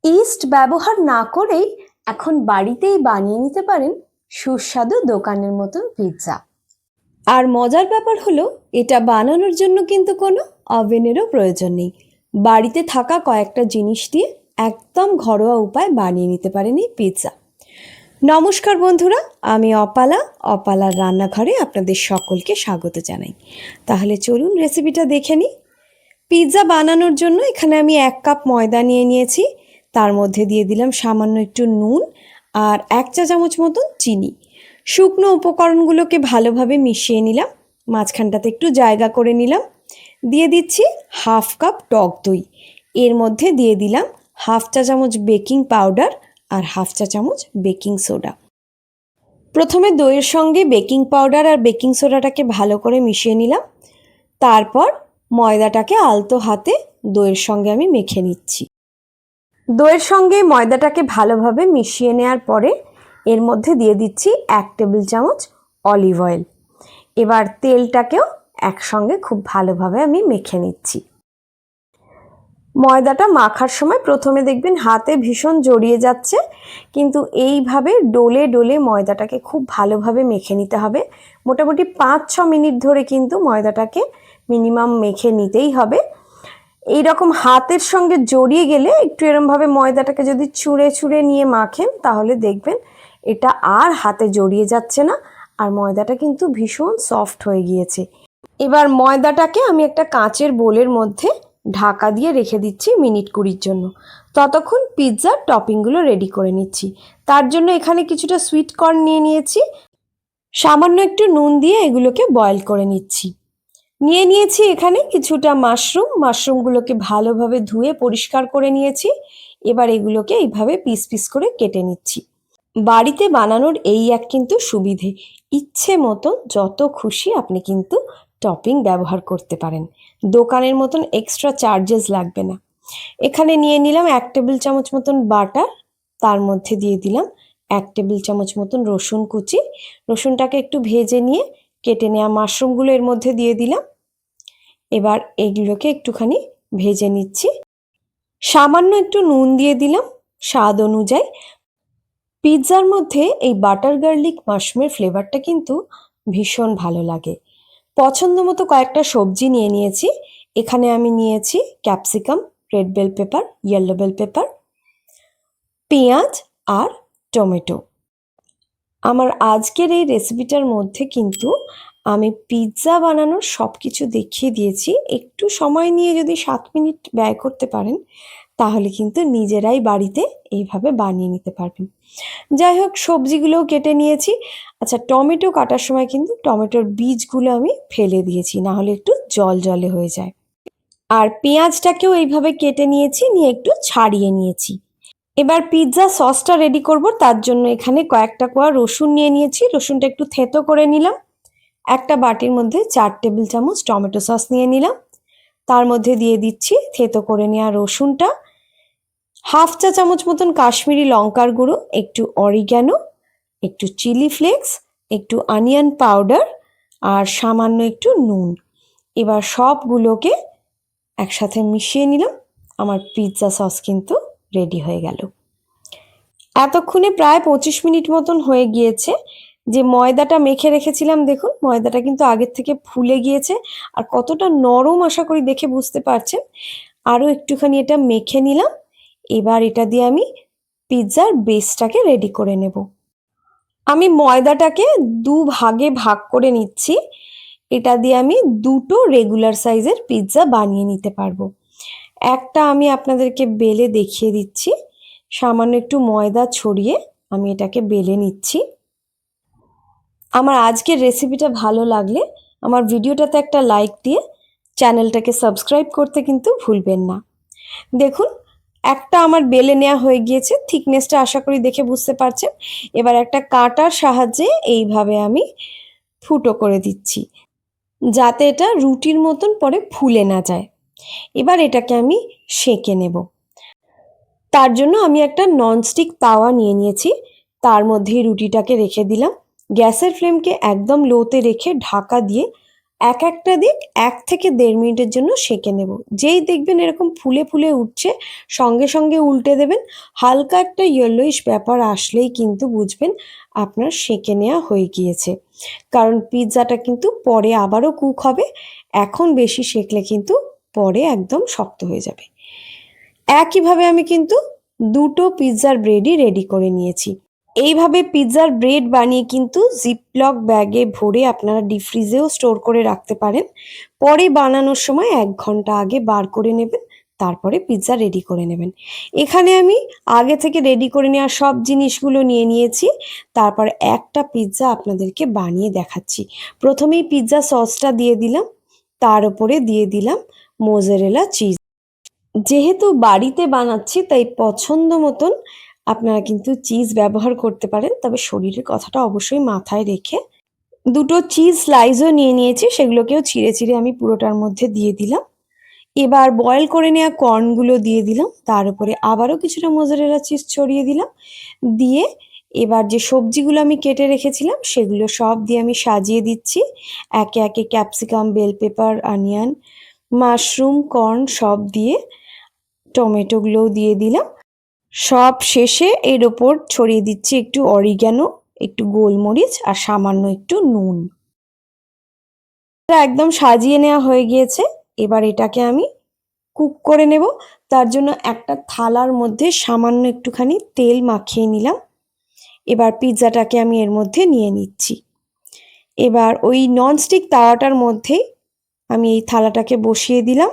East ব্যবহার না করেই এখন বাড়িতেই বানিয়ে নিতে পারেন সুস্বাদু দোকানের মতন পিৎজা। আর মজার ব্যাপার হলো এটা বানানোর জন্য কিন্তু কোনো ওভেনেরও প্রয়োজন নেই। বাড়িতে থাকা কয়েকটা জিনিস দিয়ে একদম ঘরোয়া উপায় বানিয়ে নিতে পারেন এই পিৎজা। নমস্কার বন্ধুরা, আমি অপালার রান্নাঘরে আপনাদের সকলকে স্বাগত জানাই। তাহলে চলুন রেসিপিটা দেখে নিই। পিৎজা বানানোর জন্য এখানে আমি 1 কাপ ময়দা নিয়ে নিয়েছি। তার মধ্যে দিয়ে দিলাম সামান্য একটু নুন আর 1 চা চামচ মতন চিনি। শুকনো উপকরণগুলোকে ভালোভাবে মিশিয়ে নিলাম, মাঝখানটাতে একটু জায়গা করে নিলাম। দিয়ে দিচ্ছি 1/2 কাপ টক দই। এর মধ্যে দিয়ে দিলাম 1/2 চা চামচ বেকিং পাউডার আর 1/2 চা চামচ বেকিং সোডা। প্রথমে দইয়ের সঙ্গে বেকিং পাউডার আর বেকিং সোডাটাকে ভালো করে মিশিয়ে নিলাম। তারপর ময়দাটাকে আলতো হাতে দইয়ের সঙ্গে আমি মেখে নিচ্ছি। দইয়ের সঙ্গে ময়দাটাকে ভালোভাবে মিশিয়ে নেওয়ার পরে এর মধ্যে দিয়ে দিচ্ছি 1 টেবিল চামচ অলিভ অয়েল। এবার তেলটাকেও একসঙ্গে খুব ভালোভাবে আমি মেখে নিচ্ছি। ময়দাটা মাখার সময় প্রথমে দেখবেন হাতে ভীষণ জড়িয়ে যাচ্ছে, কিন্তু এইভাবে ডলে ডলে ময়দাটাকে খুব ভালোভাবে মেখে নিতে হবে। মোটামুটি 5-6 মিনিট ধরে কিন্তু ময়দাটাকে মিনিমাম মেখে নিতেই হবে। এই রকম হাতের সঙ্গে জড়িয়ে গেলে একটু এরমভাবে ময়দাটাকে যদি ছুঁড়ে ছুঁড়ে নিয়ে মাখেন তাহলে দেখবেন এটা আর হাতে জড়িয়ে যাচ্ছে না, আর ময়দাটা কিন্তু ভীষণ সফট হয়ে গিয়েছে। এবার ময়দাটাকে আমি একটা কাঁচের বোলের মধ্যে ঢাকা দিয়ে রেখে দিচ্ছি মিনিট 20 জন্য। ততক্ষণ পিৎজার টপিংগুলো রেডি করে নিচ্ছি। তার জন্য এখানে কিছুটা সুইট কর্ন নিয়ে নিয়েছি, সামান্য একটু নুন দিয়ে এগুলোকে বয়েল করে নিচ্ছি। নিয়ে নিয়েছি এখানে কিছুটা মাশরুমগুলোকে ভালোভাবে ধুয়ে পরিষ্কার করে নিয়েছি। এবার এগুলোকে এইভাবে পিস পিস করে কেটে নিচ্ছি। বাড়িতে বানানোর এই এক কিন্তু সুবিধে, ইচ্ছে মতন যত খুশি আপনি কিন্তু টপিং ব্যবহার করতে পারেন। দোকানের মতন এক্সট্রা চার্জেস লাগবে না। এখানে নিয়ে নিলাম 1 টেবিল চামচ মতন বাটার। তার মধ্যে দিয়ে দিলাম 1 টেবিল চামচ মতন রসুন কুচি। রসুনটাকে একটু ভেজে নিয়ে কেটে নেওয়া মাশরুমগুলো এর মধ্যে দিয়ে দিলাম। এবার এগুলোকে একটুখানি ভেজে নিচ্ছি। সামান্য একটু নুন দিয়ে দিলাম স্বাদ অনুযায়ী। পিৎজার মধ্যে এই বাটার গার্লিক মাশরুমের ফ্লেভারটা কিন্তু ভীষণ ভালো লাগে। পছন্দ মতো কয়েকটা সবজি নিয়ে নিয়েছি। এখানে আমি নিয়েছি capsicum, red bell pepper, yellow bell pepper, পেঁয়াজ আর টমেটো। আমার আজকের এই রেসিপিটার মধ্যে কিন্তু আমি পিৎজা বানানোর সব কিছু দেখিয়ে দিয়েছি। একটু সময় নিয়ে যদি 7 মিনিট ব্যয় করতে পারেন তাহলে কিন্তু নিজেরাই বাড়িতে এইভাবে বানিয়ে নিতে পারবেন। যাই হোক, সবজিগুলোও কেটে নিয়েছি। আচ্ছা, টমেটো কাটার সময় কিন্তু টমেটোর বীজগুলো আমি ফেলে দিয়েছি, না হলে একটু জল জলে হয়ে যায়। আর পেঁয়াজটাকেও এইভাবে কেটে নিয়েছি, নিয়ে একটু ছাড়িয়ে নিয়েছি। এবার পিৎজা সসটা রেডি করব। তার জন্য এখানে কয়েকটা কোয়া রসুন নিয়ে নিয়েছি। রসুনটা একটু থেঁতো করে নিলাম। একটা বাটির মধ্যে 4 টেবিল চামচ টমেটো সস নিয়ে নিলাম। তার মধ্যে দিয়ে দিচ্ছি থেঁতো করে নেওয়া রসুনটা, 1/2 চা চামচ মতন কাশ্মীরি লঙ্কার গুঁড়ো, একটু অরিগ্যানো, একটু চিলি ফ্লেক্স, একটু অনিয়ন পাউডার আর সামান্য একটু নুন। এবার সবগুলোকে একসাথে মিশিয়ে নিলাম। আমার পিৎজা সস কিন্তু রেডি হয়ে গেল। এতক্ষণে প্রায় 25 মিনিট মতন হয়ে গিয়েছে। যে ময়দাটা মেখে রেখেছিলাম, দেখুন ময়দাটা কিন্তু আগের থেকে ফুলে গিয়েছে আর কতটা নরম, আশা করি দেখে বুঝতে পারছেন। আরও একটুখানি এটা মেখে নিলাম। এবার এটা দিয়ে আমি পিৎজার বেসটাকে রেডি করে নেব। আমি ময়দাটাকে 2 ভাগে ভাগ করে নিচ্ছি। এটা দিয়ে আমি 2টো রেগুলার সাইজের পিৎজা বানিয়ে নিতে পারবো। একটা আমি আপনাদেরকে বেলে দেখিয়ে দিচ্ছি। সামান্য একটু ময়দা ছড়িয়ে আমি এটাকে বেলে নিচ্ছি। আমার আজকের রেসিপিটা ভালো লাগলে আমার ভিডিওটাতে একটা লাইক দিয়ে চ্যানেলটাকে সাবস্ক্রাইব করতে কিন্তু ভুলবেন না। দেখুন, একটা আমার বেলে নেওয়া হয়ে গিয়েছে। থিকনেসটা আশা করি দেখে বুঝতে পারছেন। এবার একটা কাঁটার সাহায্যে এইভাবে আমি ফুটো করে দিচ্ছি, যাতে এটা রুটির মতন পরে ফুলে না যায়। এবার এটাকে আমি সেঁকে নেব। তার জন্য আমি একটা ননস্টিক তাওয়া নিয়ে নিয়েছি। তার মধ্যেই রুটিটাকে রেখে দিলাম। গ্যাসের ফ্লেমকে একদম লোতে রেখে ঢাকা দিয়ে এক একটা দিক 1 থেকে 1.5 মিনিটের জন্য সেঁকে নেব। যেই দেখবেন এরকম ফুলে ফুলে উঠছে সঙ্গে সঙ্গে উল্টে দেবেন। হালকা একটা ইয়েলোইশ ব্যাপার আসলেই কিন্তু বুঝবেন আপনার সেঁকে নেওয়া হয়ে গিয়েছে। কারণ পিৎজাটা কিন্তু পরে আবারও কুক হবে, এখন বেশি সেঁকলে কিন্তু পরে একদম শক্ত হয়ে যাবে। একইভাবে আমি কিন্তু 2টো পিৎজার ব্রেডই রেডি করে নিয়েছি। এইভাবে পিৎজার ব্রেড বানিয়ে কিন্তু জিপলক ব্যাগে ভরে আপনারা ডিপ ফ্রিজেও স্টোর করে রাখতে পারেন। পরে বানানোর সময় 1 ঘন্টা আগে বার করে নেবেন, তারপরে পিৎজা রেডি করে নেবেন। এখানে আমি আগে থেকে রেডি করে নেওয়া সব জিনিসগুলো নিয়ে নিয়েছি। তারপর একটা পিৎজা আপনাদেরকে বানিয়ে দেখাচ্ছি। প্রথমেই পিৎজা সসটা দিয়ে দিলাম, তার উপরে দিয়ে দিলাম মোজারেলা চিজ। যেহেতু বাড়িতে বানাচ্ছি তাই পছন্দ মতন আপনারা কিন্তু চিজ ব্যবহার করতে পারেন, তবে শরীরের কথাটা অবশ্যই মাথায় রেখে। 2টো চিজ স্লাইসও নিয়ে নিয়েছি, সেগুলোকেও ছিঁড়ে ছিঁড়ে আমি পুরোটার মধ্যে দিয়ে দিলাম। এবার বয়েল করে নেওয়া কর্নগুলো দিয়ে দিলাম, তার উপরে আবারও কিছুটা মোজারেলা চিজ ছড়িয়ে দিলাম। দিয়ে এবার যে সবজিগুলো আমি কেটে রেখেছিলাম সেগুলো সব দিয়ে আমি সাজিয়ে দিচ্ছি। একে একে capsicum, bell pepper, onion, mushroom, corn সব দিয়ে, টমেটোগুলোও দিয়ে দিলাম। সব শেষে এর ওপর ছড়িয়ে দিচ্ছি একটু অরিগ্যানো, একটু গোলমরিচ আর সামান্য একটু নুন। এটা একদম সাজিয়ে নেওয়া হয়ে গিয়েছে। এবার এটাকে আমি কুক করে নেব। তার জন্য একটা থালার মধ্যে সামান্য একটুখানি তেল মাখিয়ে নিলাম। এবার পিৎজাটাকে আমি এর মধ্যে নিয়ে নিচ্ছি। এবার ওই ননস্টিক তাওয়াটার মধ্যেই আমি এই থালাটাকে বসিয়ে দিলাম।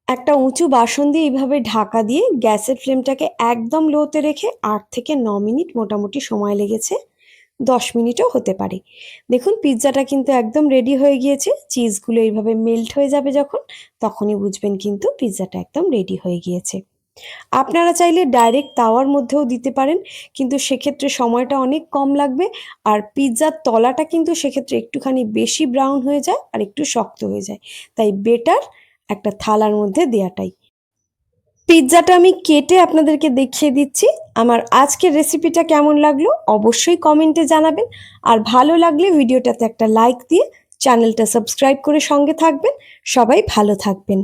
একটা উঁচু বাসন দিয়ে এইভাবে ঢাকা দিয়ে গ্যাসের ফ্লেমটাকে একদম লোতে রেখে 8 থেকে 9 মিনিট মোটামুটি সময় লেগেছে, 10 মিনিটও হতে পারে। দেখুন পিৎজাটা কিন্তু একদম রেডি হয়ে গিয়েছে। চিজগুলো এইভাবে মেল্ট হয়ে যাবে যখন, তখনই বুঝবেন কিন্তু পিৎজাটা একদম রেডি হয়ে গিয়েছে। আপনারা চাইলে ডাইরেক্ট তাওয়ার মধ্যেও দিতে পারেন, কিন্তু সেক্ষেত্রে সময়টা অনেক কম লাগবে। আর পিৎজার তলাটা কিন্তু সেক্ষেত্রে একটুখানি বেশি ব্রাউন হয়ে যায় আর একটু শক্ত হয়ে যায়, তাই বেটার একটা থালার মধ্যে দেওয়াটাই। পিৎজাটা আমি কেটে আপনাদেরকে দেখিয়ে দিচ্ছি। আমার আজকের রেসিপিটা কেমন লাগলো অবশ্যই কমেন্টে জানাবেন। আর ভালো লাগলে ভিডিওটাতে একটা লাইক দিয়ে চ্যানেলটা সাবস্ক্রাইব করে সঙ্গে থাকবেন। সবাই ভালো থাকবেন।